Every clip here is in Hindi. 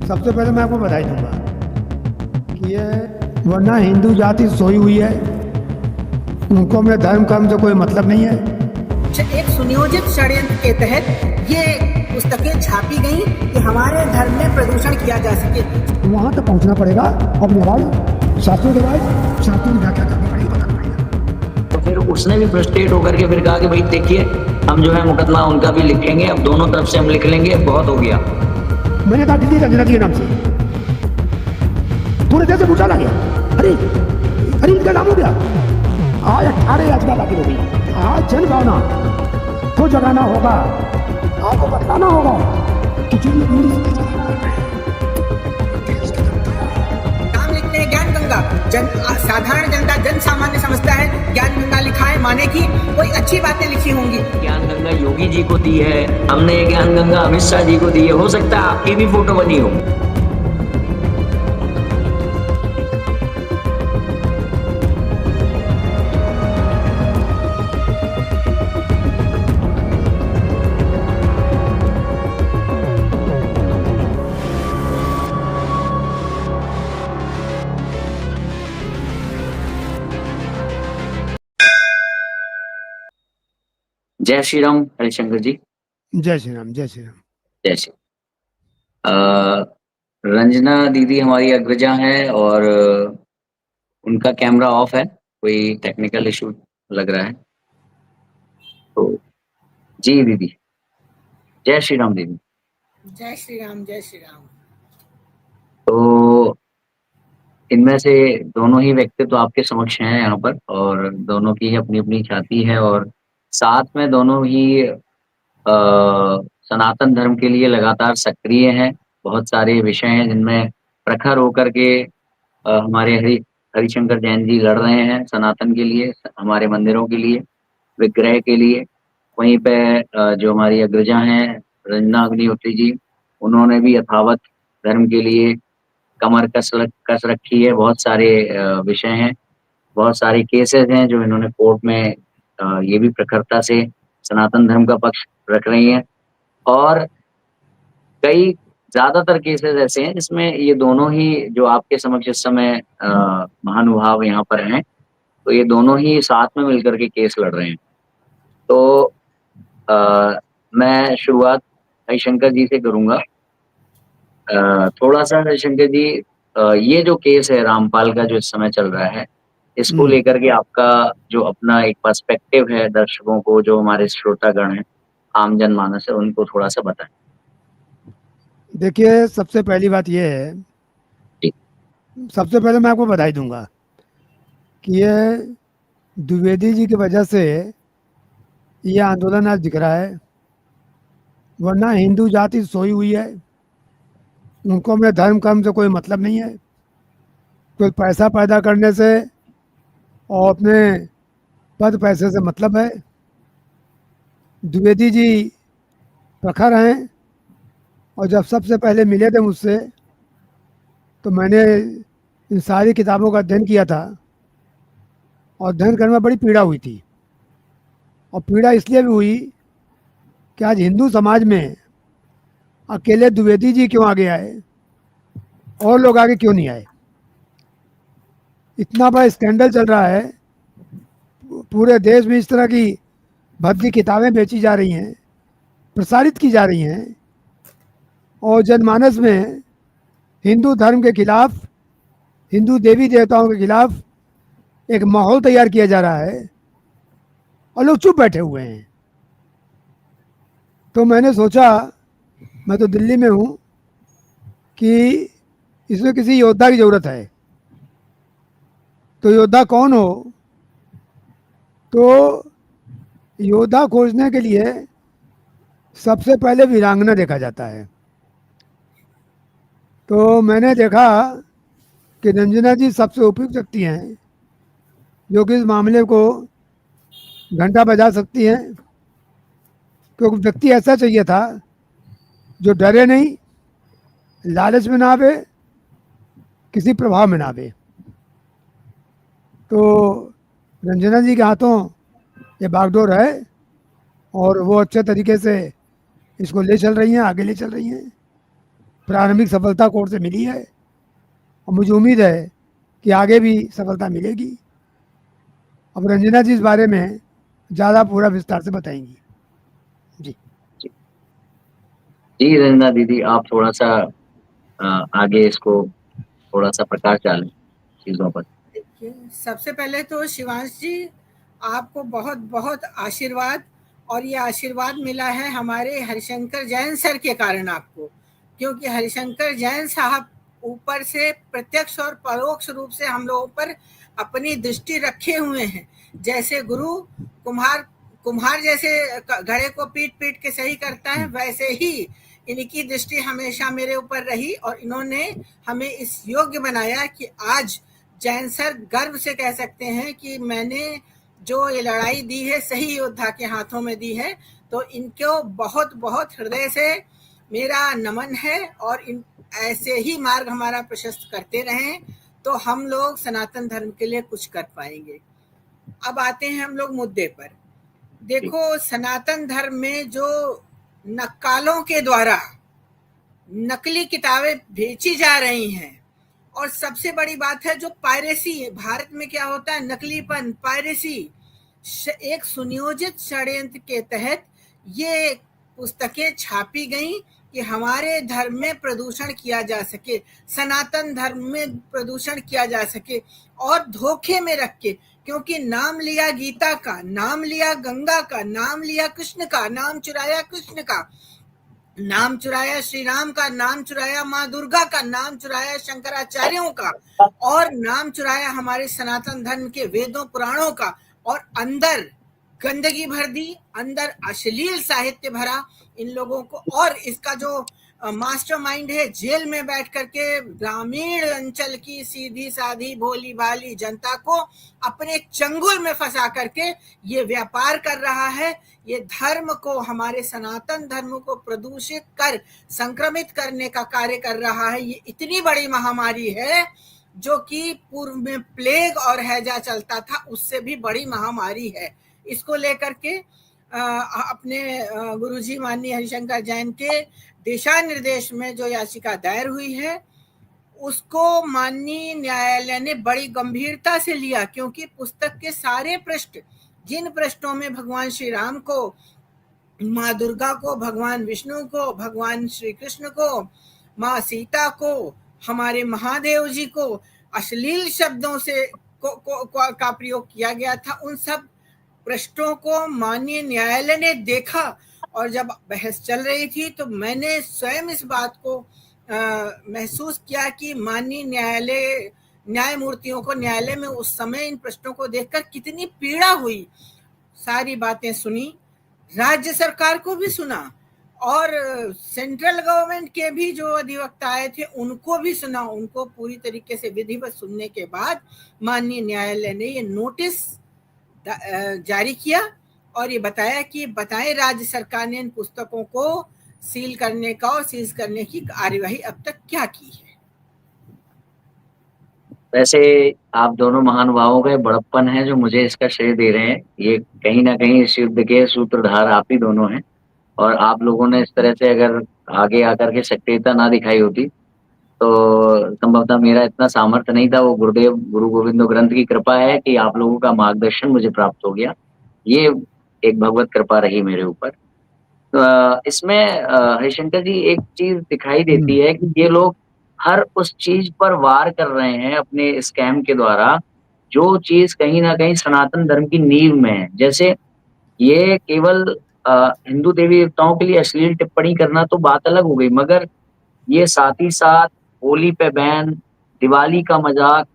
सबसे पहले मैं आपको बधाई दूंगा कि ये वरना हिंदू जाति सोई हुई है, उनको अपने धर्म कर्म से कोई मतलब नहीं है। एक सुनियोजित षड्यंत्र के तहत ये पुस्तकें छापी गई कि हमारे धर्म में प्रदूषण किया जा सके। वहां तक पहुंचना पड़ेगा, अपने रिवाज, शास्त्रों रिवाज, शास्त्रों की व्याख्या करनी पड़ेगी, बताना पड़ेगा। तो फिर उसने भी फ्रस्ट्रेट होकर के फिर कहा कि भाई देखिए, हम जो है मुकदमा उनका भी लिख लेंगे, अब दोनों तरफ से हम लिख लेंगे, बहुत हो गया। मैंने कहा दिल्ली रंजना के नाम से पूरे देश से पूछा लग गया, अरे अरे इनका नाम हो गया। आज 18 याचिका दाखिल हो गई। आज जनभावना को जगाना होगा, आपको बताना होगा कि नाम लिखते हैं ज्ञान गंगा, साधारण जनता जन सामान्य समझता है ज्ञान गंगा लिखा है माने कि कोई अच्छी बातें लिखी होंगी। ज्ञान गंगा योगी जी को दी है हमने, ये ज्ञान गंगा अमित शाह जी को दी है, हो सकता है आपकी भी फोटो बनी हो। जय श्री राम हरिशंकर जी। जय श्री राम, जय श्री राम। जय श्री रंजना दीदी हमारी अग्रजा हैं और उनका कैमरा ऑफ है, कोई टेक्निकल इशू लग रहा है। तो जी दीदी, जय श्री राम दीदी। जय श्री राम, जय श्री राम। तो इनमें से दोनों ही व्यक्तित्व तो आपके समक्ष हैं यहाँ पर, और दोनों की ही अपनी अपनी ख्याति है, और साथ में दोनों ही सनातन धर्म के लिए लगातार सक्रिय हैं। बहुत सारे विषय हैं जिनमें प्रखर होकर के हमारे हरिशंकर जैन जी लड़ रहे हैं सनातन के लिए, हमारे मंदिरों के लिए, विग्रह के लिए। वहीं पे जो हमारी अग्रजा हैं रंजना अग्निहोत्री जी, उन्होंने भी यथावत धर्म के लिए कमर कस रखी है। बहुत सारे विषय हैं, बहुत सारे केसेस हैं जो इन्होंने कोर्ट में ये भी प्रखरता से सनातन धर्म का पक्ष रख रही हैं, और कई ज्यादातर केसेस ऐसे हैं जिसमें ये दोनों ही जो आपके समक्ष इस समय महानुभाव यहाँ पर हैं, तो ये दोनों ही साथ में मिलकर के केस लड़ रहे हैं। तो मैं शुरुआत हरिशंकर जी से करूंगा। थोड़ा सा हरिशंकर जी, ये जो केस है रामपाल का जो इस समय चल रहा है, इसको लेकर के आपका जो अपना एक पर्सपेक्टिव है दर्शकों को, जो हमारे श्रोतागण हैं, आम जनमानस है, उनको थोड़ा सा बताएं। देखिए, सबसे पहली बात यह है, सबसे पहले मैं आपको बधाई दूंगा कि ये द्विवेदी जी की वजह से ये आंदोलन आज दिख रहा है। वरना हिंदू जाति सोई हुई है, उनको अपने धर्म कर्म से कोई मतलब नहीं है। कोई पैसा पैदा करने से और अपने पद पैसे से मतलब है। द्विवेदी जी प्रखर हैं, और जब सबसे पहले मिले थे मुझसे तो मैंने इन सारी किताबों का अध्ययन किया था, और अध्ययन करने में बड़ी पीड़ा हुई थी। और पीड़ा इसलिए भी हुई कि आज हिंदू समाज में अकेले द्विवेदी जी क्यों आगे आए, और लोग आगे क्यों नहीं आए। इतना बड़ा स्कैंडल चल रहा है, पूरे देश में इस तरह की भद्दी किताबें बेची जा रही हैं, प्रसारित की जा रही हैं, और जनमानस में हिंदू धर्म के खिलाफ, हिंदू देवी देवताओं के खिलाफ एक माहौल तैयार किया जा रहा है, और लोग चुप बैठे हुए हैं। तो मैंने सोचा, मैं तो दिल्ली में हूँ, कि इसमें किसी योद्धा की ज़रूरत है। तो योद्धा कौन हो? तो योद्धा खोजने के लिए सबसे पहले वीरांगना देखा जाता है। तो मैंने देखा कि रंजना जी सबसे उपयुक्त व्यक्ति हैं, जो कि इस मामले को घंटा बजा सकती हैं। क्योंकि व्यक्ति ऐसा चाहिए था जो डरे नहीं, लालच में ना आवे, किसी प्रभाव में ना आवे। तो रंजना जी के हाथों ये बागडोर है, और वो अच्छे तरीके से इसको ले चल रही हैं, आगे ले चल रही हैं। प्रारंभिक सफलता कोर्ट से मिली है और मुझे उम्मीद है कि आगे भी सफलता मिलेगी। अब रंजना जी इस बारे में ज़्यादा पूरा विस्तार से बताएंगी। जी जी रंजना दीदी, आप थोड़ा सा आगे इसको थोड़ा सा प्रकाश डालें चीजों पर। देखिए, सबसे पहले तो शिवांश जी, आपको बहुत बहुत आशीर्वाद, और ये आशीर्वाद मिला है हमारे हरिशंकर जैन सर के कारण आपको, क्योंकि हरिशंकर जैन साहब ऊपर से प्रत्यक्ष और परोक्ष रूप से हम लोगों पर अपनी दृष्टि रखे हुए हैं। जैसे गुरु कुम्हार कुम्हार जैसे घड़े को पीट पीट के सही करता है, वैसे ही इनकी दृष्टि हमेशा मेरे ऊपर रही और इन्होंने हमें इस योग्य बनाया कि आज जैन सर गर्व से कह सकते हैं कि मैंने जो ये लड़ाई दी है सही योद्धा के हाथों में दी है। तो इनको बहुत बहुत हृदय से मेरा नमन है, और इन ऐसे ही मार्ग हमारा प्रशस्त करते रहें तो हम लोग सनातन धर्म के लिए कुछ कर पाएंगे। अब आते हैं हम लोग मुद्दे पर। देखो, सनातन धर्म में जो नक्कालों के द्वारा नकली किताबें बेची जा रही हैं, और सबसे बड़ी बात है जो पायरेसी है, भारत में क्या होता है, नकलीपन, पायरेसी, एक सुनियोजित षड्यंत्र के तहत ये पुस्तकें छापी गई कि हमारे धर्म में प्रदूषण किया जा सके, सनातन धर्म में प्रदूषण किया जा सके, और धोखे में रख के, क्योंकि नाम लिया गीता का, नाम लिया गंगा का, नाम लिया कृष्ण का, नाम चुराया कृष्ण का, नाम चुराया श्री राम का, नाम चुराया माँ दुर्गा का, नाम चुराया शंकराचार्यों का, और नाम चुराया हमारे सनातन धर्म के वेदों पुराणों का, और अंदर गंदगी भर दी, अंदर अश्लील साहित्य भरा इन लोगों को। और इसका जो मास्टरमाइंड है, जेल में बैठ करके ग्रामीण अंचल की सीधी साधी भोली भाली जनता को अपने चंगुल में फंसा करके ये व्यापार कर रहा है। ये धर्म को, हमारे सनातन धर्म को प्रदूषित कर संक्रमित करने का कार्य कर रहा है। ये इतनी बड़ी महामारी है जो कि पूर्व में प्लेग और हैजा चलता था, उससे भी बड़ी महामारी है। इसको लेकर के अपने गुरुजी माननीय हरिशंकर जैन के दिशा निर्देश में जो याचिका दायर हुई है, उसको माननीय न्यायालय ने बड़ी गंभीरता से लिया, क्योंकि पुस्तक के सारे पृष्ठ, जिन पृष्ठों में भगवान श्री राम को, माँ दुर्गा को, भगवान विष्णु को, भगवान श्री कृष्ण को, माँ सीता को, हमारे महादेव जी को अश्लील शब्दों से का प्रयोग किया गया था, उन सब पृष्ठों को माननीय न्यायालय ने देखा। और जब बहस चल रही थी तो मैंने स्वयं इस बात को महसूस किया कि माननीय न्यायमूर्तियों को न्यायालय में उस समय इन पृष्ठों को देखकर कितनी पीड़ा हुई। सारी बातें सुनी, राज्य सरकार को भी सुना, और सेंट्रल गवर्नमेंट के भी जो अधिवक्ता आए थे उनको भी सुना। उनको पूरी तरीके से विधिवत सुनने के बाद माननीय न्यायालय ने ये नोटिस जारी किया और ये बताया कि बताएं राज्य सरकार ने इन पुस्तकों को सील करने का और सीज करने की कार्यवाही अब तक क्या की है। वैसे आप दोनों महानुभावों का बड़प्पन है जो मुझे इसका श्रेय दे रहे हैं। ये कहीं ना कहीं इस युद्ध के सूत्रधार आप ही दोनों हैं, और आप लोगों ने इस तरह से अगर आगे आकर के सक्रियता ना दिखाई होती तो संभवतः मेरा इतना सामर्थ्य नहीं था। वो गुरुदेव गुरु गोविंद ग्रंथ की कृपा है कि आप लोगों का मार्गदर्शन मुझे प्राप्त हो गया। ये एक भगवत कृपा रही मेरे ऊपर। तो इसमें हरिशंकर जी एक चीज दिखाई देती है कि ये लोग हर उस चीज पर वार कर रहे हैं अपने स्कैम के द्वारा, जो चीज कहीं ना कहीं सनातन धर्म की नींव में है। जैसे ये केवल हिंदू देवी देवताओं के लिए अश्लील टिप्पणी करना तो बात अलग हो गई, मगर ये साथ ही साथ होली पे बैन, दिवाली का मजाक,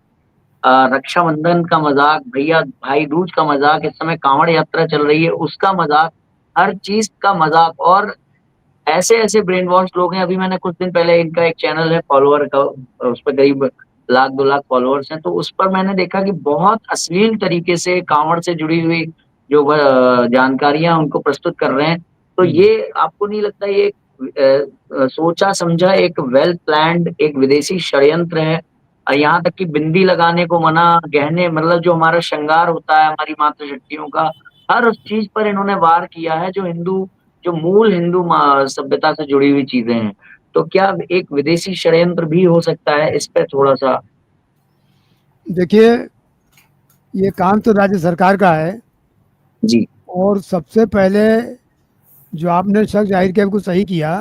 रक्षाबंधन का मजाक, भैया भाई दूज का मजाक, इस समय कांवड़ यात्रा चल रही है उसका मजाक, हर चीज का मजाक। और ऐसे ऐसे ब्रेन वॉश लोग हैं। अभी मैंने कुछ दिन पहले इनका एक चैनल है फॉलोअर का, उस पर करीब 1-2 लाख फॉलोअर्स हैं, तो उस पर मैंने देखा कि बहुत अश्लील तरीके से कांवड़ से जुड़ी हुई जो जानकारियां उनको प्रस्तुत कर रहे हैं। तो ये आपको नहीं लगता ये सोचा समझा एक वेल प्लान्ड एक विदेशी षड्यंत्र है? यहाँ तक कि बिंदी लगाने को मना, गहने, मतलब जो हमारा श्रृंगार होता है हमारी मातृशक्तियों का, हर उस चीज पर इन्होंने वार किया है जो मूल हिंदू सभ्यता से जुड़ी हुई चीजें हैं। तो क्या एक विदेशी षड्यंत्र भी हो सकता है? इस पे थोड़ा-सा देखिए, ये काम तो राज्य सरकार का है जी, और सबसे पहले जो आपने शक ज़ाहिर किया, बिल्कुल सही किया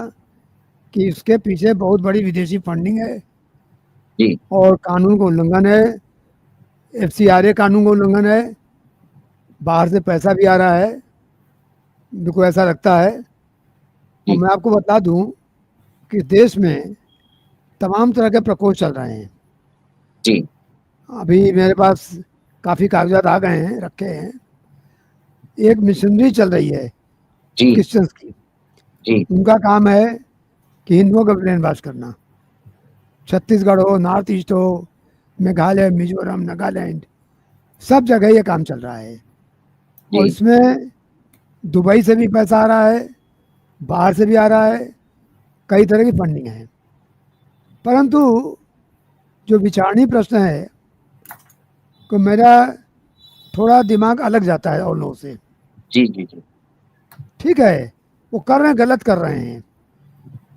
कि इसके पीछे बहुत बड़ी विदेशी फंडिंग है जी, और कानून का उल्लंघन है, एफसीआरए कानून का उल्लंघन है, बाहर से पैसा भी आ रहा है, मेरे को ऐसा लगता है। और जी, मैं आपको बता दूं कि देश में तमाम तरह के प्रकोष्ठ चल रहे हैं। जी, अभी मेरे पास काफ़ी कागजात आ गए हैं, रखे हैं। एक मिशनरी चल रही है जी, क्रिश्चियंस की। जी, उनका काम है कि हिंदुओं का ब्रेन वॉश करना। छत्तीसगढ़ हो, नॉर्थ ईस्ट हो, मेघालय, मिजोरम, नागालैंड, सब जगह ये काम चल रहा है। और जी, इसमें दुबई से भी पैसा आ रहा है, बाहर से भी आ रहा है, कई तरह की फंडिंग है। परंतु जो विचारणीय प्रश्न है कि मेरा थोड़ा दिमाग अलग जाता है और लोगों से। जी, जी, जी, ठीक है, वो कर रहे हैं, गलत कर रहे हैं।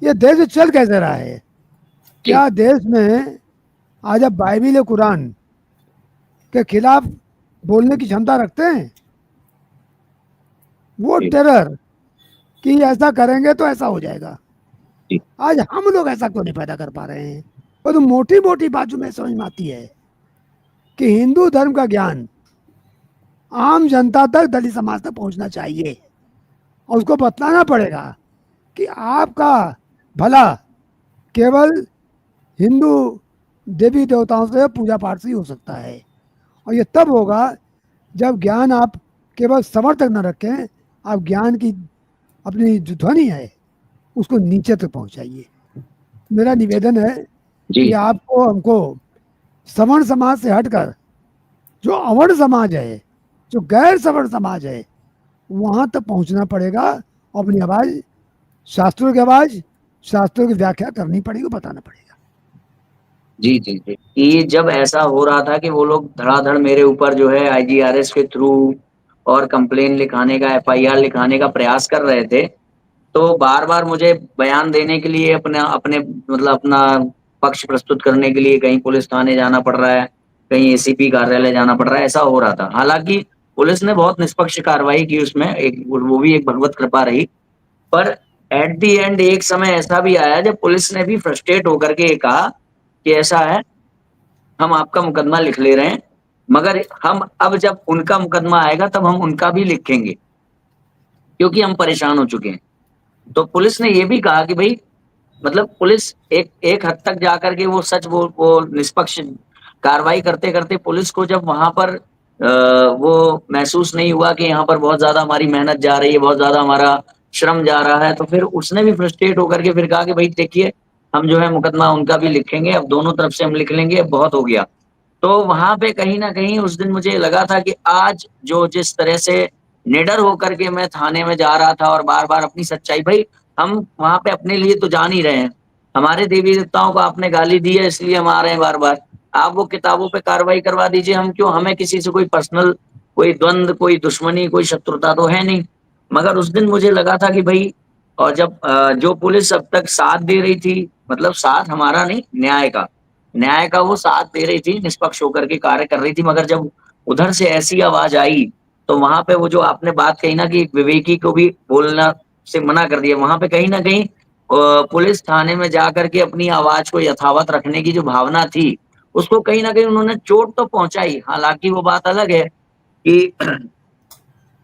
ये देश चल कैसे रहा है? जी, क्या देश में आज आप बाइबिल या कुरान के खिलाफ बोलने की क्षमता रखते हैं? वो जी, टेरर कि ऐसा करेंगे तो ऐसा हो जाएगा, जी, आज हम लोग ऐसा क्यों नहीं पैदा कर पा रहे हैं? और तो मोटी मोटी बात जो मैं समझ में आती है कि हिंदू धर्म का ज्ञान आम जनता तक, दलित समाज तक पहुंचना चाहिए और उसको बतलाना पड़ेगा कि आपका भला केवल हिंदू देवी देवताओं से, पूजा पाठ से ही हो सकता है। और ये तब होगा जब ज्ञान आप केवल समर तक न रखें, आप ज्ञान की अपनी जो ध्वनि है उसको नीचे तक पहुंचाइए। मेरा निवेदन है कि जी, आपको हमको सवर्ण समाज से हटकर जो अवर्ण समाज है, जो गैर सवर्ण समाज है, वहां तक पहुंचना पड़ेगा और अपनी आवाज, शास्त्रों की आवाज, शास्त्रों की व्याख्या करनी पड़ेगी, बताना पड़ेगा। जी, जी, जी। कि जब ऐसा हो रहा था कि वो लोग धड़ाधड़ मेरे ऊपर जो है आईजीआरएस के थ्रू और कंप्लेन लिखाने का, एफआईआर लिखाने का प्रयास कर रहे थे, तो बार-बार मुझे बयान देने के लिए अपने मतलब अपना पक्ष प्रस्तुत करने के लिए कहीं पुलिस थाने जाना पड़ रहा है, कहीं एसीपी कार्यालय जाना पड़ रहा है, ऐसा हो रहा था। हालाँकि पुलिस ने बहुत निष्पक्ष कार्रवाई की उसमें, एक वो भी एक भगवत कृपा रही। पर एट द एंड एक समय ऐसा भी आया जब पुलिस ने भी फ्रस्ट्रेट होकर के ये कहा कि ऐसा है, हम आपका मुकदमा लिख ले रहे हैं, मगर हम अब जब उनका मुकदमा आएगा तब हम उनका भी लिखेंगे, क्योंकि हम परेशान हो चुके हैं। तो पुलिस ने ये भी कहा कि भई मतलब पुलिस एक एक हद तक जाकर के वो निष्पक्ष कार्रवाई करते-करते पुलिस को जब वहाँ पर वो महसूस नहीं हुआ कि यहाँ पर बहुत ज़्यादा हमारी मेहनत जा रही है, बहुत ज़्यादा हमारा श्रम जा रहा है, तो फिर उसने भी फ्रस्ट्रेट होकर के फिर कहा कि भई देखिए, हम जो है मुकदमा उनका भी लिखेंगे, अब दोनों तरफ से हम लिख लेंगे, अब बहुत हो गया। तो वहाँ पे कहीं न कहीं उस दिन मुझे लगा था कि आज जो जिस तरह से निडर होकर के मैं थाने में जा रहा था और बार-बार अपनी सच्चाई भई हम वहाँ पे अपने लिए तो जा नहीं रहे हैं। हमारे देवी-देवताओं को आपने गाली दी है इसलिए हम आ रहे हैं बार-बार। आप वो किताबों पे कार्रवाई करवा दीजिए, हम क्यों हमें किसी से कोई पर्सनल कोई द्वंद, कोई दुश्मनी, कोई शत्रुता तो है नहीं। मगर उस दिन मुझे लगा था कि भई और जब जो पुलिस अब तक साथ दे रही थी, मतलब साथ हमारा नहीं, न्याय का वो साथ दे रही थी, निष्पक्ष होकर के कार्य कर रही थी, मगर जब उधर से ऐसी आवाज़ आई, तो वहाँ पे वो जो आपने बात कही ना कि एक विवेकी को भी बोलना से मना कर दिया, वहाँ पे कहीं न कहीं पुलिस थाने में जाकर के अपनी आवाज़ को यथावत रखने की जो भावना थी, उसको कहीं न कहीं उन्होंने चोट तो पहुँचाई। हालाँकि वो बात अलग है कि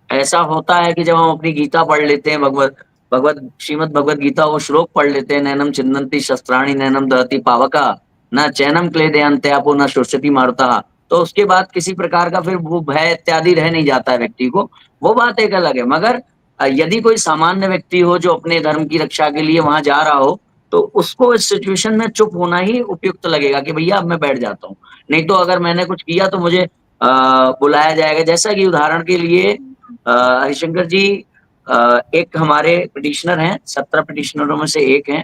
ऐसा होता है कि जब हम अपनी गीता पढ़ लेते हैं भगवत भगवत श्रीमद् भगवत गीता वो श्लोक पढ़ लेते हैं नैनम छिन्दन्ति शस्त्राणि नैनम दहति पावका न चैनम क्लेदयन्त्यापो न शोषयति मारुतः। तो उसके बाद किसी प्रकार का फिर वो भय इत्यादि रह नहीं जाता है व्यक्ति को, वो बात एक अलग है। मगर यदि कोई सामान्य व्यक्ति हो जो अपने धर्म की रक्षा के लिए वहाँ जा रहा हो, तो उसको इस सिचुएशन में चुप होना ही उपयुक्त लगेगा कि भैया अब मैं बैठ जाता हूँ। नहीं तो अगर मैंने कुछ किया तो मुझे बुलाया जाएगा। जैसा कि उदाहरण के लिए हरिशंकर जी एक हमारे पिटिशनर हैं, 17 पिटिशनरों में से एक हैं।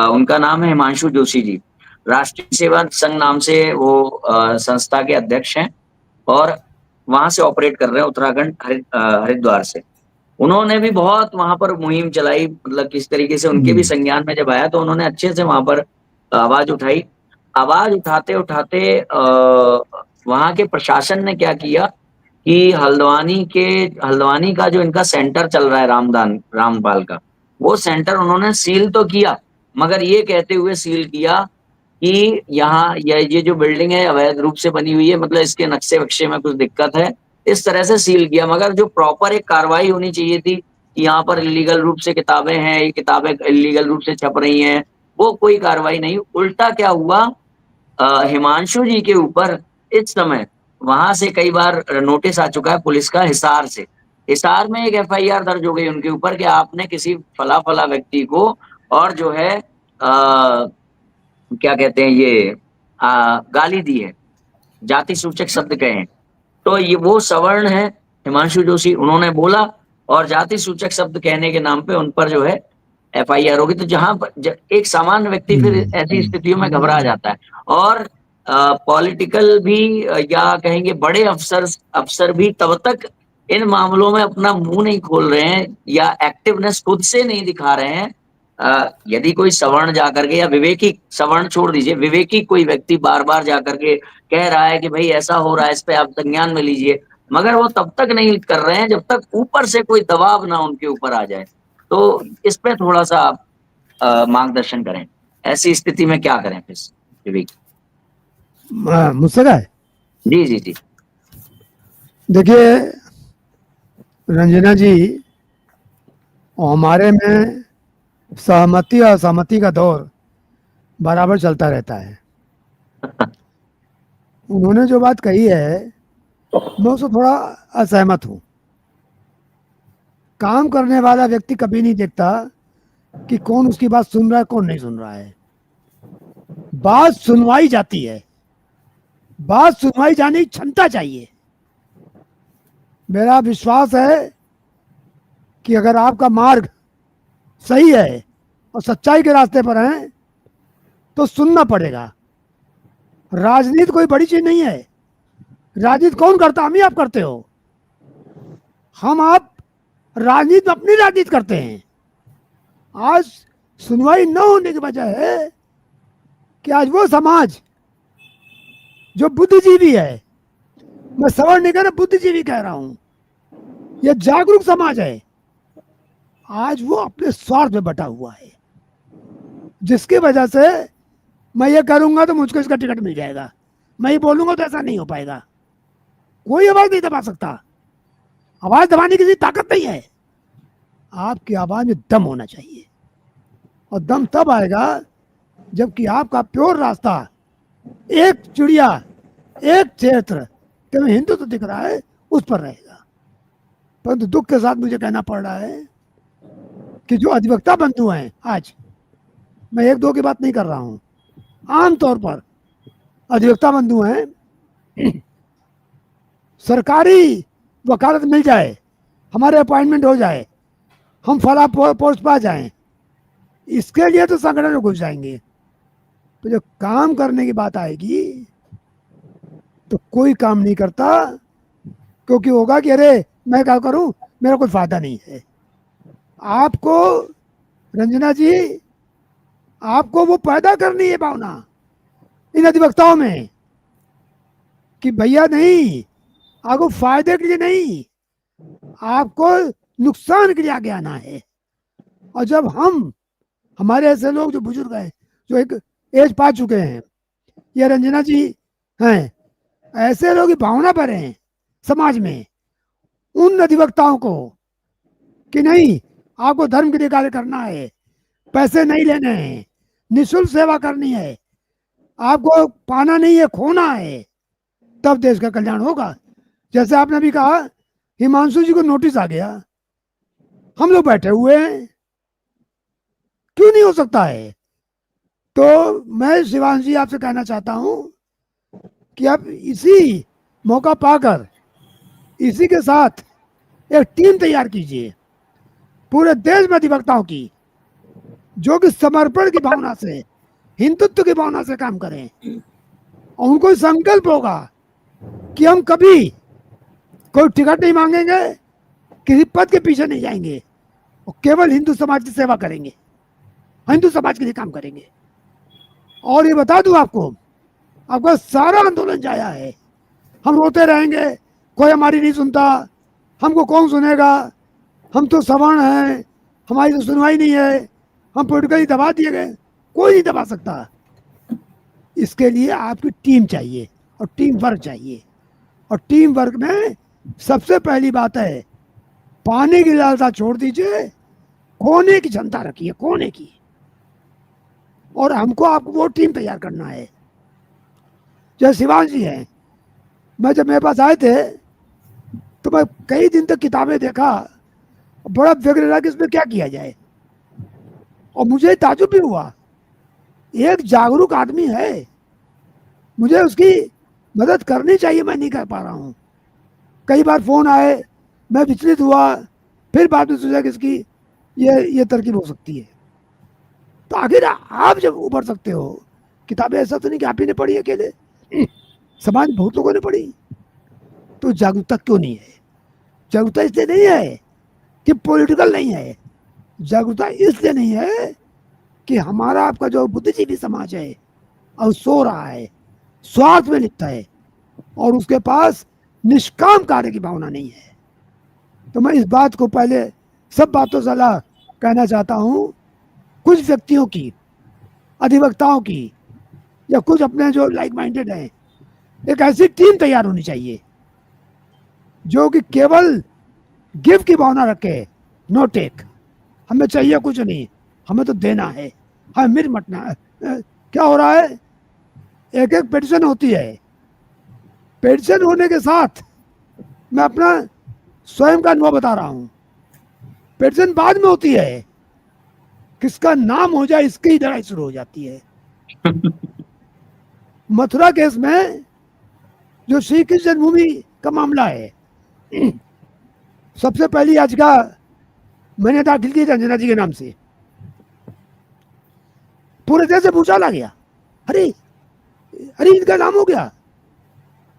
उनका नाम है हिमांशु जोशी जी। राष्ट्रीय सेवा संघ नाम से वो संस्था के अध्यक्ष हैं और वहाँ से ऑपरेट कर रहे हैं उत्तराखंड हरिद्वार से। उन्होंने भी बहुत वहां पर मुहिम चलाई, मतलब किस तरीके से उनके भी संज्ञान में जब आया तो उन्होंने अच्छे से वहां पर आवाज उठाई। आवाज उठाते उठाते वहां के प्रशासन ने क्या किया कि हल्द्वानी का जो इनका सेंटर चल रहा है रामपाल का, वो सेंटर उन्होंने सील तो किया, मगर ये कहते हुए सील किया कि यहाँ ये जो बिल्डिंग है अवैध रूप से बनी हुई है, मतलब इसके नक्शे वक्शे में कुछ दिक्कत है, इस तरह से सील किया। मगर जो प्रॉपर एक कार्रवाई होनी चाहिए थी कि यहाँ पर इलीगल रूप से किताबें हैं, ये किताबें इलीगल रूप से छप रही हैं, वो कोई कार्रवाई नहीं। उल्टा क्या हुआ, हिमांशु जी के ऊपर इस समय वहां से कई बार नोटिस आ चुका है पुलिस का, हिसार में एक एफआईआर दर्ज हो गई उनके ऊपर कि आपने किसी फला फला व्यक्ति को और जो है क्या कहते हैं ये गाली दी है, जाति सूचक शब्द कहे हैं। तो ये वो सवर्ण है हिमांशु जोशी, उन्होंने बोला और जाति सूचक शब्द कहने के नाम पे उन पर जो है एफआईआर होगी। तो जहां पर एक सामान्य व्यक्ति फिर ऐसी स्थितियों में घबरा जाता है। और पॉलिटिकल भी या कहेंगे बड़े अफसर भी तब तक इन मामलों में अपना मुंह नहीं खोल रहे हैं या एक्टिवनेस खुद से नहीं दिखा रहे हैं। यदि कोई सवर्ण जाकर के, या विवेकी, सवर्ण छोड़ दीजिए, विवेकी कोई व्यक्ति बार बार जाकर के कह रहा है कि भाई ऐसा हो रहा है, इस पे आप संज्ञान में लीजिए, मगर वो तब तक नहीं कर रहे हैं जब तक ऊपर से कोई दबाव ना उनके ऊपर आ जाए। तो इस पे थोड़ा सा आप मार्गदर्शन करें, ऐसी स्थिति में क्या करें फिर विवेक? मुझसे का है? जी जी जी। देखिए रंजना जी, हमारे में सहमति और असहमति का दौर बराबर चलता रहता है। उन्होंने जो बात कही है मैं उससे थोड़ा असहमत हूं। काम करने वाला व्यक्ति कभी नहीं देखता कि कौन उसकी बात सुन रहा है कौन नहीं सुन रहा है। बात सुनवाई जाती है, बात सुनवाई जाने की क्षमता चाहिए। मेरा विश्वास है कि अगर आपका मार्ग सही है और सच्चाई के रास्ते पर हैं तो सुनना पड़ेगा। राजनीति कोई बड़ी चीज नहीं है। राजनीति कौन करता? हम ही आप करते हो। हम आप राजनीति में अपनी राजनीति करते हैं। आज सुनवाई न होने की वजह है कि आज वो समाज जो बुद्धिजीवी है, मैं सवर्ण नहीं कह रहा, बुद्धिजीवी कह रहा हूं, यह जागरूक समाज है, आज वो अपने स्वार्थ में बटा हुआ है, जिसकी वजह से मैं ये करूंगा तो मुझको इसका टिकट मिल जाएगा, मैं ये बोलूंगा तो ऐसा नहीं हो पाएगा। कोई आवाज नहीं दबा सकता। आवाज दबाने की ताकत नहीं है। आपकी आवाज में दम होना चाहिए, और दम तब आएगा जबकि आपका प्योर रास्ता एक चिड़िया, एक क्षेत्र के में हिंदुत्व दिख रहा है उस पर रहेगा। परंतु दुख के साथ मुझे कहना पड़ रहा है कि जो अधिवक्ता बंधु हैं, आज मैं एक दो की बात नहीं कर रहा हूं, आमतौर पर अधिवक्ता बंधु हैं, सरकारी वकालत मिल जाए, हमारे अपॉइंटमेंट हो जाए, हम फला पोस्ट पा जाएं, इसके लिए तो संगठन में घुस जाएंगे। तो जब काम करने की बात आएगी तो कोई काम नहीं करता, क्योंकि होगा कि अरे मैं क्या करूं, मेरा कोई फायदा नहीं है। आपको रंजना जी, आपको वो पैदा करनी है भावना इन अधिवक्ताओं में कि भैया नहीं, आपको फायदे के लिए नहीं, आपको नुकसान के लिए आगे आना है। और जब हम, हमारे ऐसे लोग जो बुजुर्ग हैं, जो एक एज पा चुके हैं, या रंजना जी हैं, ऐसे लोग भावना पर हैं समाज में, उन अधिवक्ताओं को कि नहीं, आपको धर्म के लिए कार्य करना है, पैसे नहीं लेने हैं, निःशुल्क सेवा करनी है, आपको पाना नहीं है, खोना है, तब देश का कल्याण होगा। जैसे आपने भी कहा, हिमांशु जी को नोटिस आ गया, हम लोग बैठे हुए हैं, क्यों नहीं हो सकता है? तो मैं शिवांश जी आपसे कहना चाहता हूं कि आप इसी मौका पाकर इसी के साथ एक टीम तैयार कीजिए पूरे देश में अधिवक्ताओं की, जो कि समर्पण की भावना से, हिंदुत्व की भावना से काम करें। और उनको संकल्प होगा कि हम कभी कोई टिकट नहीं मांगेंगे, किसी पद के पीछे नहीं जाएंगे और केवल हिंदू समाज की सेवा करेंगे, हिंदू समाज के लिए काम करेंगे। और ये बता दूं आपको, आपका सारा आंदोलन जाया है। हम रोते रहेंगे, कोई हमारी नहीं सुनता, हमको कौन सुनेगा, हम तो सवर्ण हैं, हमारी तो सुनवाई नहीं है, हम पोलिटिकली दबा दिए गए। कोई नहीं दबा सकता। इसके लिए आपकी टीम चाहिए और टीम वर्क चाहिए। और टीम वर्क में सबसे पहली बात है, पाने की लालसा छोड़ दीजिए, खोने की क्षमता रखिए, खोने की। और हमको आपको वो टीम तैयार करना है। जैसे शिवांश जी हैं, मैं जब मेरे पास आए थे तो मैं कई दिन तक किताबें देखा, बड़ा फिक्र रहा कि इसमें क्या किया जाए। और मुझे ताजुब भी हुआ, एक जागरूक आदमी है, मुझे उसकी मदद करनी चाहिए, मैं नहीं कर पा रहा हूँ। कई बार फोन आए, मैं विचलित हुआ, फिर बाद में सोचा कि इसकी ये तरकीब हो सकती है। तो आखिर आप जब उभर सकते हो, किताबें ऐसा तो नहीं कि आप ही ने पढ़ी अकेले, समाज बहुत लोगों ने पढ़ी, तो जागरूकता क्यों नहीं है? जागरूकता इसलिए नहीं है कि पॉलिटिकल नहीं है, जागरूकता इसलिए नहीं है कि हमारा आपका जो बुद्धिजीवी समाज है और सो रहा है, स्वार्थ में लिप्त है और उसके पास निष्काम कार्य की भावना नहीं है। तो मैं इस बात को पहले सब बातों से अलग कहना चाहता हूँ। कुछ व्यक्तियों की, अधिवक्ताओं की, या कुछ अपने जो लाइक माइंडेड हैं, एक ऐसी टीम तैयार होनी चाहिए जो कि केवल गिव की भावना रखे, नो टेक। हमें चाहिए कुछ नहीं, हमें तो देना है, हमें मिर मटना है। क्या हो रहा है, एक एक पेटिशन होती है, पेटिशन होने के साथ मैं अपना स्वयं का अनुभव बता रहा हूँ, पेटिशन बाद में होती है, किसका नाम हो जाए इसकी लड़ाई शुरू हो जाती है। मथुरा केस में जो श्री कृष्ण जन्मभूमि का मामला है, सबसे पहली याचिका मैंने दाखिल की रंजना जी के नाम से। पूरे देश से पूछा ला गया, अरे अरे इनका नाम हो गया।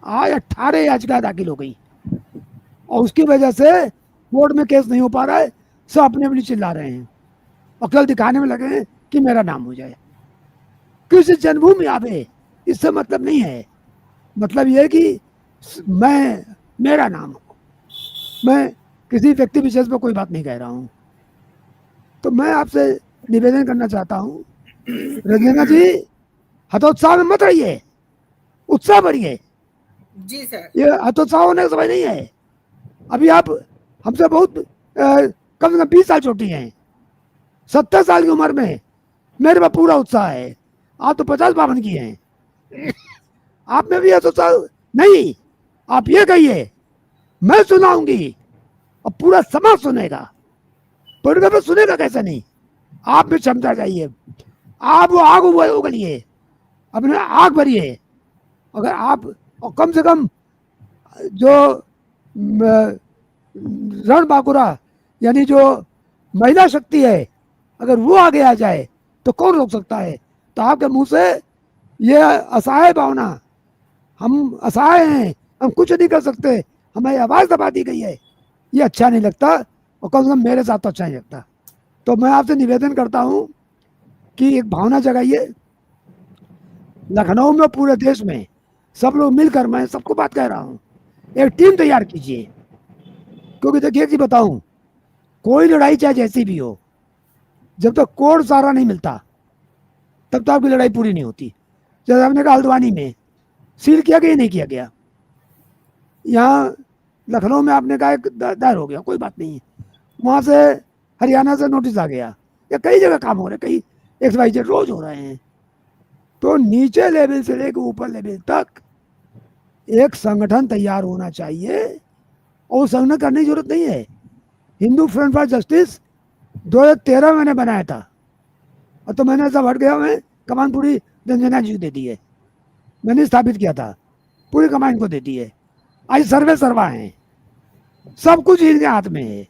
आज 18 याचिका दाखिल हो गई और उसकी वजह से कोर्ट में केस नहीं हो पा रहा है। सब अपने अपनी चिल्ला रहे हैं, अकल दिखाने में लगे हैं कि मेरा नाम हो जाए। किसी जन्मभूमि आवे, इससे मतलब नहीं है। मतलब यह है कि मेरा नाम हो। मैं किसी व्यक्ति विशेष पर कोई बात नहीं कह रहा हूँ। तो मैं आपसे निवेदन करना चाहता हूँ, रंजना जी, हतोत्साह में मत रहिए, उत्साह बढ़िए। जी सर। ये हतोत्साह होने का समय नहीं है। अभी आप हमसे बहुत कम से कम 20 साल छोटी हैं। 70 साल की उम्र में मेरे पास पूरा उत्साह है। आप तो 50-52 की हैं। आप में भी हतोत्साह नहीं। आप ये कहिए, मैं सुनाऊंगी और पूरा समाज सुनेगा। पॉलिटिकल में सुनेगा कैसे नहीं? आप में क्षमता चाहिए। आप वो आग उगलिए, अपने आग भरिए। अगर आप, और कम से कम जो रण बांकुरा यानी जो महिला शक्ति है, अगर वो आगे आ जाए तो कौन रोक सकता है? तो आपके मुंह से ये असहाय भावना, हम असहाय हैं, हम कुछ नहीं कर सकते, हमें आवाज दबा दी गई है, ये अच्छा नहीं लगता। और कम से कम मेरे साथ तो अच्छा नहीं लगता। तो मैं आपसे निवेदन करता हूँ कि एक भावना जगाइए। लखनऊ में, पूरे देश में सब लोग मिलकर, मैं सबको बात कह रहा हूँ, एक टीम तैयार कीजिए। क्योंकि देखिए कि बताऊं, कोई लड़ाई चाहे जैसी भी हो, जब तक कोर्ट सहारा नहीं मिलता तब तक आपकी लड़ाई पूरी नहीं होती। जैसे हमने कहा हल्द्वानी में सील किया गया, नहीं किया गया। यहाँ लखनऊ में आपने कहा दायर हो गया, कोई बात नहीं है। वहाँ से हरियाणा से नोटिस आ गया, या कई जगह काम हो रहे, कई XYZ रोज हो रहे हैं। तो नीचे लेवल से लेकर ऊपर लेवल तक एक संगठन तैयार होना चाहिए। और संगठन करने की जरूरत नहीं है। हिंदू फ्रंट फॉर जस्टिस 2013 में मैंने बनाया था, और तो मैंने सब हट गया, मैं कमान पूरी रंजना जी को दे दी है। मैंने स्थापित किया था, पूरी कमान को दे दी है। आज सर्वे सर्वा हैं, सब कुछ इनके हाथ में है।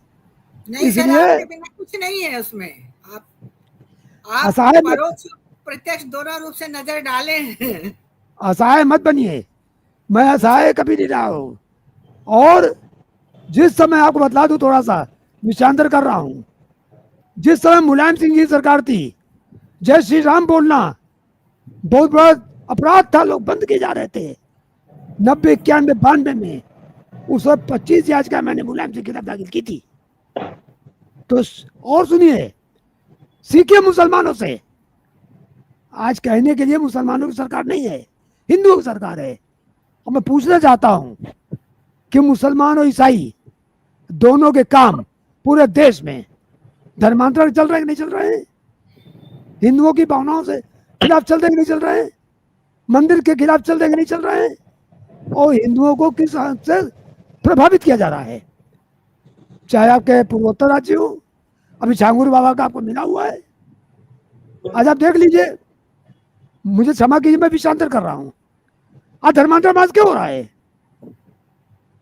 नहीं सर, आपके बिना कुछ नहीं है उसमें। आप असहाय परोक्ष प्रत्यक्ष दोनों रूप से नजर डाले हैं। असहाय मत बनिए। मैं असहाय कभी नहीं रहा हूँ। और जिस समय आपको बतला दूं, थोड़ा सा विषयांतर कर रहा हूं, जिस समय मुलायम सिंह जी सरकार थी, जय श्री राम बोलना बहुत बड़ा अपराध था, लोग बंद किए जा रहे थे 90, 91, 92 में। उस वक्त 25 याचिका मैंने मुलायम सिंह के खिलाफ दाखिल की थी। तो और सुनिए, सीखिए मुसलमानों से। आज कहने के लिए मुसलमानों की सरकार नहीं है, हिंदुओं की सरकार है। और मैं पूछना चाहता हूं कि मुसलमान और ईसाई दोनों के काम पूरे देश में धर्मांतरण चल रहे हैं कि नहीं चल रहे हैं? हिंदुओं की भावनाओं से खिलाफ चल रहे हैं कि नहीं चल रहे हैं? मंदिर के खिलाफ चल रहे हैं कि नहीं चल रहे हैं? और हिंदुओं को किस हद से प्रभावित किया जा रहा है? चाहे आपके पूर्वोत्तर राज्य हो, अभी छांगुर बाबा का आपको मिला हुआ है, आज आप देख लीजिए। मुझे क्षमा कीजिए, मैं विषयांतर कर रहा हूं। आज धर्मांतरण आज क्यों हो रहा है?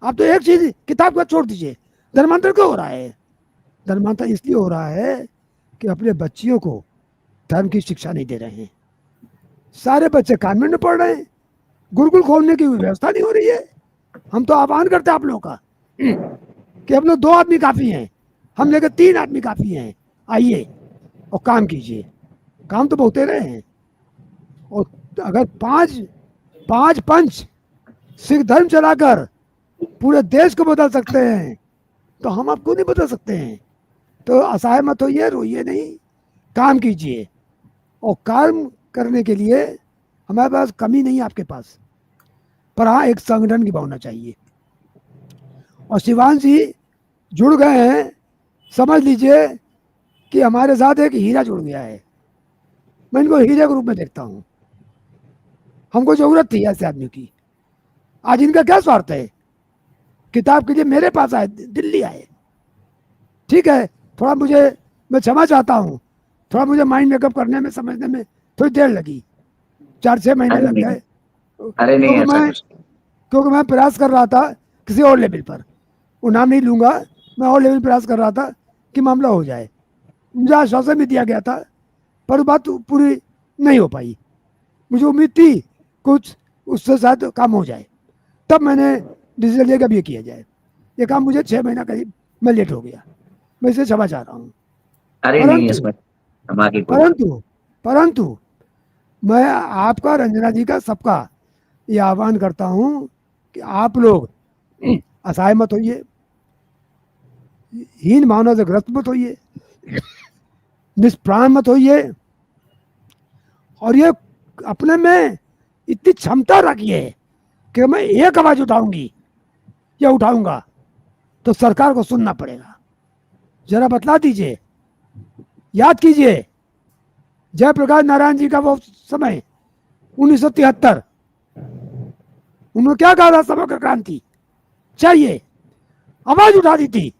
आप तो एक चीज किताब का छोड़ दीजिए, धर्मांतर क्यों हो रहा है? धर्मांतर इसलिए हो रहा है कि अपने बच्चियों को धर्म की शिक्षा नहीं दे रहे हैं। सारे बच्चे कॉन्वेंट में पढ़ रहे हैं, गुरुकुल खोलने की व्यवस्था नहीं हो रही है। हम तो आह्वान करते हैं आप लोगों का कि हम लोग 2 आदमी काफी हैं, हम लेकर 3 आदमी काफी हैं। आइए और काम कीजिए। काम तो बहुत रहे हैं। और अगर 5 पंच सिख धर्म चलाकर पूरे देश को बदल सकते हैं, तो हम आपको नहीं बदल सकते हैं। तो असहाय मत होइए, रोइए नहीं, काम कीजिए। और काम करने के लिए हमारे पास कमी नहीं है आपके पास, पर हाँ एक संगठन की भावना चाहिए। और शिवांश जी जुड़ गए हैं, समझ लीजिए कि हमारे साथ एक हीरा जुड़ गया है। मैं इनको हीरे के रूप में देखता हूँ। हमको जरूरत थी ऐसे आदमी की। आज इनका क्या स्वार्थ है? किताब के लिए मेरे पास आए, दिल्ली आए, ठीक है। थोड़ा मैं क्षमा चाहता हूँ, थोड़ा मुझे माइंड मेकअप करने में, समझने में थोड़ी देर लगी, 4-6 महीने लग गए। अरे नहीं, क्योंकि मैं प्रयास कर रहा था किसी और लेवल पर, वो नाम नहीं लूंगा, मैं और लेवल प्रयास कर रहा था कि मामला हो जाए। मुझे आश्वासन भी दिया गया था, पर बात पूरी नहीं हो पाई। मुझे उम्मीद थी कुछ उससे शायद काम हो जाए, तब मैंने डिसीजन लिया कि अब ये किया जाए। ये काम मुझे 6 महीना करीब मैं लेट हो गया, मैं इसे क्षमा चाह रहा हूँ। परंतु मैं आपका, रंजना जी का, सबका ये आह्वान करता हूँ कि आप लोग असहाय मत होइए, हीन भावना से ग्रस्त मत होइए, निष्प्राण मत होइए, और ये अपने में इतनी क्षमता रखिए कि मैं एक आवाज उठाऊंगी या उठाऊंगा तो सरकार को सुनना पड़ेगा। जरा बतला दीजिए, याद कीजिए जयप्रकाश नारायण जी का वो समय 1973, उन्होंने क्या कहा था? समग्र क्रांति चाहिए, आवाज उठा दी थी,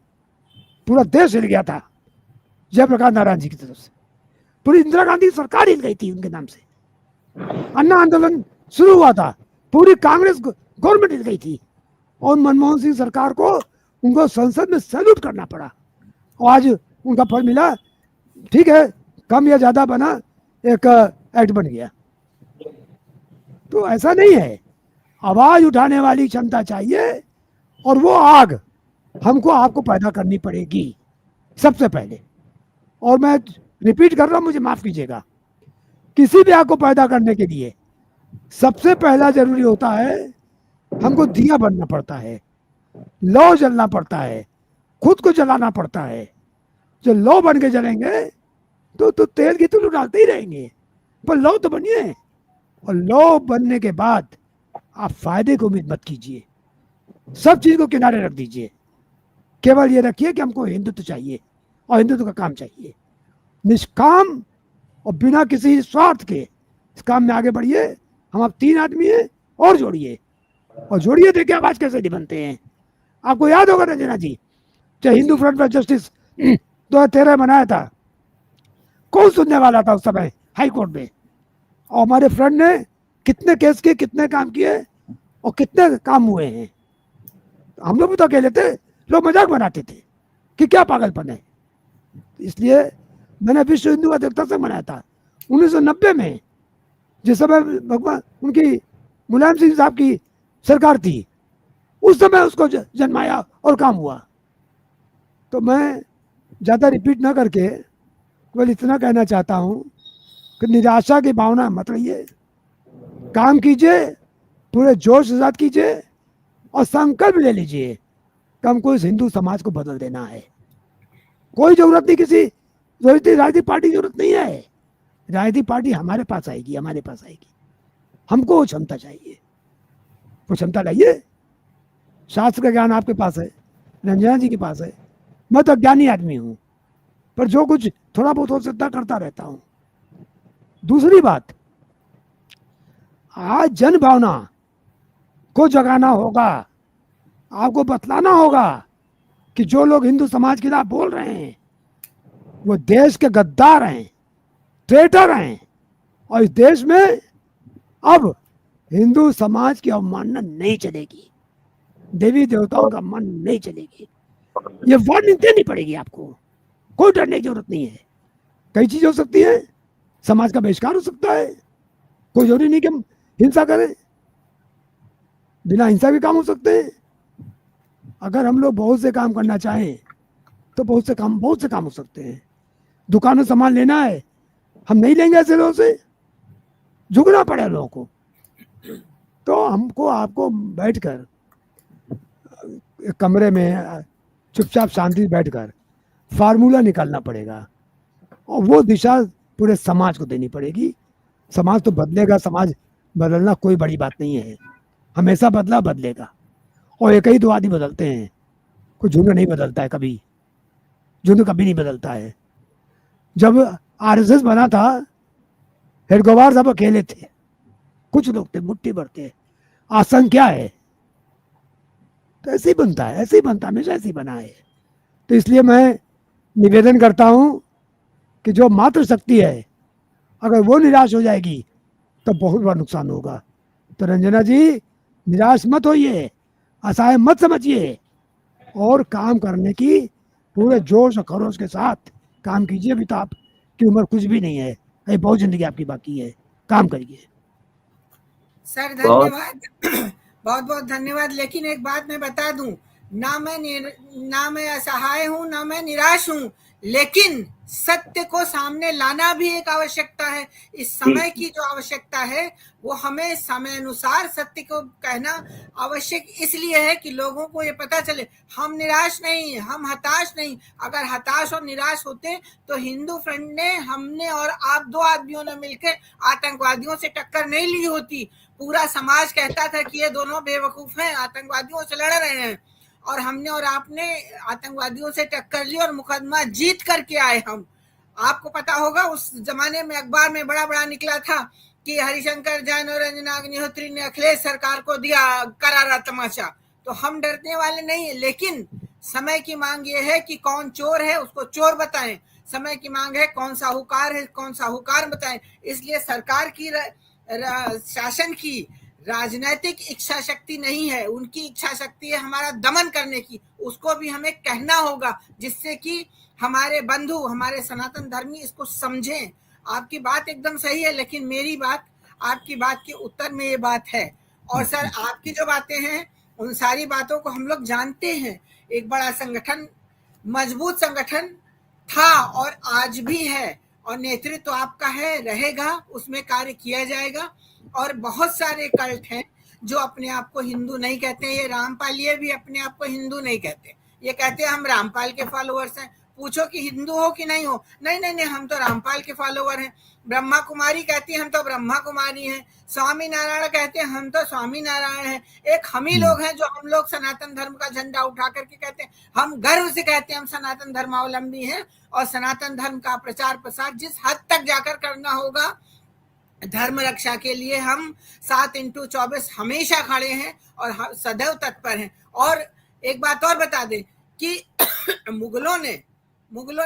पूरा देश हिल गया था जयप्रकाश नारायण जी की तरफ से। पूरी इंदिरा गांधी सरकार हिल गई थी उनके नाम से। अन्ना आंदोलन शुरू हुआ था, पूरी कांग्रेस गवर्नमेंट हिल गई थी, और मनमोहन सिंह सरकार को, उनको संसद में सैल्यूट करना पड़ा, और आज उनका फल मिला। ठीक है, कम या ज्यादा बना, एक एक्ट बन गया। तो ऐसा नहीं है, आवाज उठाने वाली क्षमता चाहिए, और वो आग हमको आपको पैदा करनी पड़ेगी सबसे पहले। और मैं रिपीट कर रहा हूं, मुझे माफ कीजिएगा, किसी भी आग को पैदा करने के लिए सबसे पहला जरूरी होता है, हमको दिया बनना पड़ता है, लौ जलना पड़ता है, खुद को जलाना पड़ता है। जो लौ बन के जलेंगे तो तेल की तुलू डालते ही रहेंगे, पर लौ तो बनिए। और लौ बनने के बाद आप फायदे को उम्मीद मत कीजिए, सब चीज को किनारे रख दीजिए। केवल ये रखिए कि हमको हिंदुत्व चाहिए और हिंदुत्व का काम चाहिए, निष्काम और बिना किसी स्वार्थ के इस काम में आगे बढ़िए। हम आप 3 आदमी हैं, और जोड़िए, और जोड़िए, देखिए आवाज कैसे नहीं बनते हैं। आपको याद होगा रंजना जी, जो हिंदू फ्रंट फॉर जस्टिस 2013 बनाया था, कौन सुनने वाला था उस समय हाई कोर्ट में? और हमारे फ्रेंड ने कितने केस किए, कितने काम किए, और कितने काम हुए हैं। हम लोग भी तो अकेले थे, लोग मजाक बनाते थे कि क्या पागलपन है। इसलिए मैंने विश्व हिंदू अधिवक्ता संघ बनाया था 1990 में, जिस समय भगवान उनकी मुलायम सिंह साहब की सरकार थी। उस समय उसको जन्माया और काम हुआ। तो मैं ज़्यादा रिपीट ना करके केवल इतना कहना चाहता हूँ कि निराशा की भावना मत रहिए, काम कीजिए, पूरे जोश के साथ कीजिए और संकल्प ले लीजिए कि हमको इस हिंदू समाज को बदल देना है। कोई जरूरत नहीं, किसी राजनीतिक पार्टी की जरूरत नहीं है। राजनीतिक पार्टी हमारे पास आएगी, हमारे पास आएगी। हमको वो क्षमता चाहिए, वो क्षमता लाइए। शास्त्र का ज्ञान आपके पास है, रंजना जी के पास है। मैं तो अज्ञानी आदमी हूँ, पर जो कुछ थोड़ा बहुत हो सकता करता रहता हूँ। दूसरी बात, आज जन भावना को जगाना होगा, आपको बतलाना होगा कि जो लोग हिंदू समाज के खिलाफ बोल रहे हैं वो देश के गद्दार हैं, ट्रेटर हैं, और इस देश में अब हिंदू समाज की अवमानना नहीं चलेगी, देवी देवताओं का मन नहीं चलेगी। ये वार्निंग देनी पड़ेगी आपको, कोई डरने की जरूरत नहीं है। कई चीजें हो सकती है, समाज का बहिष्कार हो सकता है, कोई जरूरी नहीं कि हम हिंसा करें, बिना हिंसा के काम हो सकते हैं। अगर हम लोग बहुत से काम करना चाहें तो बहुत से काम हो सकते हैं। दुकानों सामान लेना है, हम नहीं लेंगे ऐसे लोगों से, झुकना पड़ेगा लोगों को। तो हमको आपको बैठकर एक कमरे में चुपचाप शांति से बैठकर फार्मूला निकालना पड़ेगा और वो दिशा पूरे समाज को देनी पड़ेगी। समाज तो बदलेगा, समाज बदलना कोई बड़ी बात नहीं है, हमेशा बदलेगा। और एक ही दो आदमी बदलते हैं, कोई झुंड नहीं बदलता है कभी, झुंड कभी नहीं बदलता है। जब आरएसएस बना था, हेडगोवार सब अकेले थे, कुछ लोग थे, मुट्ठी भर थे। आसन क्या है, तो ऐसे ही बनता है, हमेशा ऐसे ही बना है। तो इसलिए मैं निवेदन करता हूं कि जो मात्र शक्ति है, अगर वो निराश हो जाएगी तो बहुत बड़ा नुकसान होगा। तो रंजना जी, निराश मत होइए, असहाय मत समझिए, और काम करने की पूरे जोश और खरोश के साथ काम कीजिए। अभी तो आपकी उम्र कुछ भी नहीं है, अभी बहुत जिंदगी आपकी बाकी है, काम करिए। सर धन्यवाद, बहुत बहुत धन्यवाद। लेकिन एक बात मैं बता दूं, ना मैं असहाय हूं, ना मैं निराश हूं, लेकिन सत्य को सामने लाना भी एक आवश्यकता है। इस समय की जो आवश्यकता है वो हमें समय अनुसार सत्य को कहना आवश्यक इसलिए है कि लोगों को ये पता चले हम निराश नहीं, हम हताश नहीं। अगर हताश और निराश होते तो हिंदू फ्रंट ने, हमने और आप दो आदमियों ने मिलकर आतंकवादियों से टक्कर नहीं ली होती। पूरा समाज कहता था कि ये दोनों बेवकूफ हैं, आतंकवादियों से लड़ रहे हैं, और हमने और आपने आतंकवादियों से टक्कर ली और मुकदमा जीत करके आए हम। आपको पता होगा उस जमाने में अखबार में बड़ा बड़ा निकला था कि हरिशंकर जैन और रंजना अग्निहोत्री ने अखिलेश सरकार को दिया करारा तमाचा। तो हम डरने वाले नहीं है, लेकिन समय की मांग ये है कि कौन चोर है उसको चोर बताएं, समय की मांग है कौन साहूकार है कौन साहूकार बताएं। इसलिए सरकार की शासन की राजनीतिक इच्छा शक्ति नहीं है, उनकी इच्छा शक्ति है हमारा दमन करने की। उसको भी हमें कहना होगा जिससे कि हमारे बंधु, हमारे सनातन धर्मी इसको समझें। आपकी बात एकदम सही है, लेकिन मेरी बात आपकी बात के उत्तर में ये बात है। और सर आपकी जो बातें हैं उन सारी बातों को हम लोग जानते हैं। एक बड़ा संगठन, मजबूत संगठन था और आज भी है, और नेतृत्व तो आपका है, रहेगा, उसमें कार्य किया जाएगा। और बहुत सारे कल्ट हैं जो अपने आप को हिंदू नहीं कहते। ये रामपाल ये भी अपने आप को हिंदू नहीं कहते, ये कहते हैं हम रामपाल के फॉलोअर्स हैं। पूछो कि हिंदू हो कि नहीं हो, नहीं नहीं नहीं हम तो रामपाल के फॉलोअर हैं। ब्रह्मा कुमारी कहती है हम तो ब्रह्मा कुमारी हैं। स्वामी नारायण कहते हैं हम तो स्वामी नारायण हैं। एक हम ही लोग हैं जो हम लोग सनातन धर्म का झंडा उठा करके कहते हैं, हम गर्व से कहते हैं हम सनातन धर्मावलंबी हैं। और सनातन धर्म का प्रचार प्रसार जिस हद तक जाकर करना होगा, धर्म रक्षा के लिए हम 7x24 हमेशा खड़े हैं और सदैव तत्पर हैं। और एक बात और बता दें कि मुगलों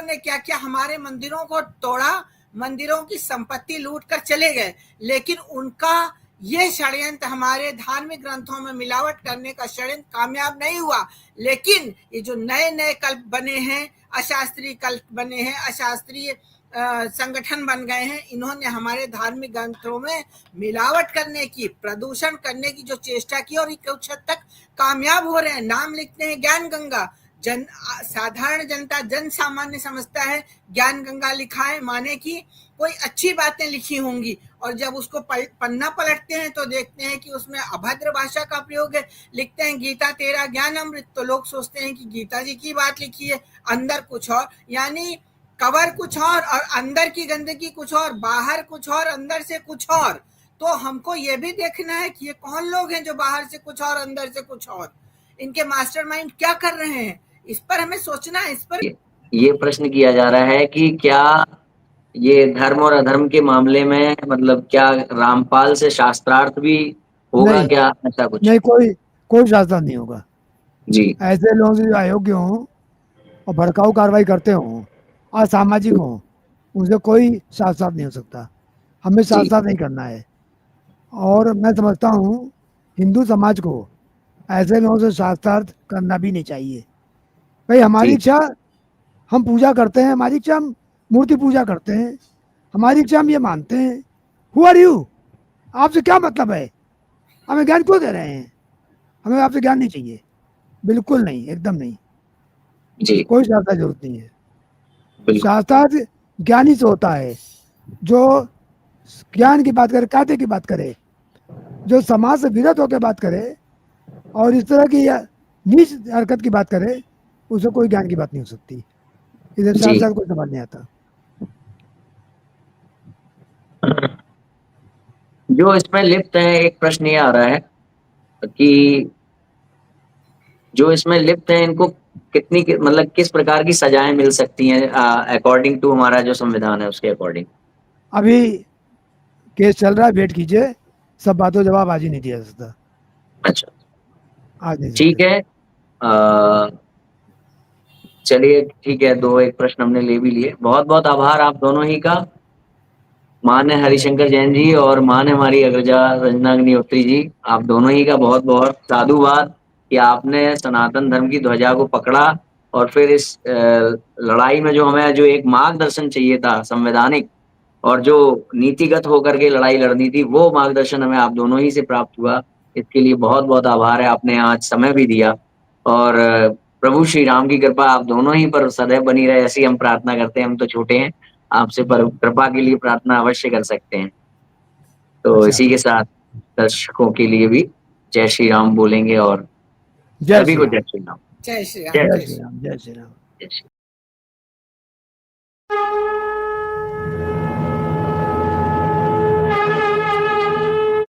ने क्या क्या हमारे मंदिरों को तोड़ा, मंदिरों की संपत्ति लूट कर चले गए, लेकिन उनका ये षड्यंत्र हमारे धार्मिक ग्रंथों में मिलावट करने का षड्यंत्र कामयाब नहीं हुआ। लेकिन ये जो नए नए कल्प बने हैं, अशास्त्रीय कल्प बने हैं, अशास्त्रीय संगठन बन गए हैं। इन्होंने हमारे धार्मिक ग्रंथों में मिलावट करने की, प्रदूषण करने की जो चेष्टा की और कुछ हद तक कामयाब हो रहे हैं। नाम लिखते हैं ज्ञान गंगा, साधारण जनता, जन सामान्य समझता है ज्ञान गंगा लिखा है माने कि कोई अच्छी बातें लिखी होंगी, और जब उसको पन्ना पलटते हैं तो देखते हैं कि उसमें अभद्र भाषा का प्रयोग है। लिखते हैं गीता तेरा ज्ञान अमृत, तो लोग सोचते हैं कि गीता जी की बात लिखी है, अंदर कुछ और, यानी कवर कुछ और अंदर की गंदगी कुछ और, बाहर कुछ और, अंदर से कुछ और। तो हमको ये भी देखना है कि ये कौन लोग हैं जो बाहर से कुछ और अंदर से कुछ और, इनके मास्टरमाइंड क्या कर रहे हैं, इस पर हमें सोचना है। इस पर ये प्रश्न किया जा रहा है कि क्या ये धर्म और अधर्म के मामले में मतलब क्या रामपाल से शास्त्रार्थ भी होगा? नहीं, क्या ऐसा कुछ? नहीं, कोई शास्त्र नहीं होगा। जी ऐसे लोग जो अयोग्य हों और भड़काऊ कार्रवाई करते हों, असामाजिक हों, उनसे कोई शास्त्रार्थ नहीं हो सकता। हमें जी शास्त्रार्थ नहीं करना है। और मैं समझता हूँ हिंदू समाज को ऐसे लोगों से शास्त्रार्थ करना भी नहीं चाहिए। भाई हमारी जी इच्छा, हम पूजा करते हैं, हमारी इच्छा हम मूर्ति पूजा करते हैं, हमारी इच्छा हम ये मानते हैं। Who are you? आपसे क्या मतलब है? हमें ज्ञान क्यों दे रहे हैं? हमें आपसे ज्ञान नहीं चाहिए, बिल्कुल नहीं, एकदम नहीं। जी कोई शास्त्र की जरूरत नहीं है। बिल्कुल शास्त्रार्थ ज्ञानी से होता है, जो ज्ञान की बात करे, कायदे की बात करे, जो समाज से विरत होकर बात करे और इस तरह की नीच हरकत की बात करे, उसे कोई ज्ञान की बात नहीं हो सकती। इसे जी शास्त्रार्थ कोई समझ नहीं आता। जो इसमें लिप्त है, एक प्रश्न ये आ रहा है कि जो इसमें लिप्त है इनको कितनी मतलब किस प्रकार की सजाएं मिल सकती हैं अकॉर्डिंग टू हमारा जो संविधान है उसके अकॉर्डिंग? अभी केस चल रहा है, वेट कीजिए, सब बातों जवाब आज ही नहीं दिया जा सकता, अच्छा आज नहीं ठीक सकते। है। चलिए ठीक है, दो एक प्रश्न हमने ले भी लिए। बहुत बहुत आभार आप दोनों ही का, मान्य हरिशंकर जैन जी और मान्य हमारी अग्रजा रंजना अग्निहोत्री जी, आप दोनों ही का बहुत बहुत साधुवाद कि आपने सनातन धर्म की ध्वजा को पकड़ा और फिर इस लड़ाई में जो हमें जो एक मार्गदर्शन चाहिए था संवैधानिक और जो नीतिगत होकर के लड़ाई लड़नी थी, वो मार्गदर्शन हमें आप दोनों ही से प्राप्त हुआ। इसके लिए बहुत बहुत आभार है, आपने आज समय भी दिया। और प्रभु श्री राम की कृपा आप दोनों ही पर सदैव बनी रहे, ऐसी हम प्रार्थना करते हैं। हम तो छोटे हैं, आपसे पर कृपा के लिए प्रार्थना अवश्य कर सकते हैं। तो अच्छा, इसी के साथ दर्शकों के लिए भी जय श्री राम बोलेंगे और जय सभी श्री को राम, जय श्री राम। जय श्री राम, जय जय जय श्री श्री राम, जय श्री राम। जय श्री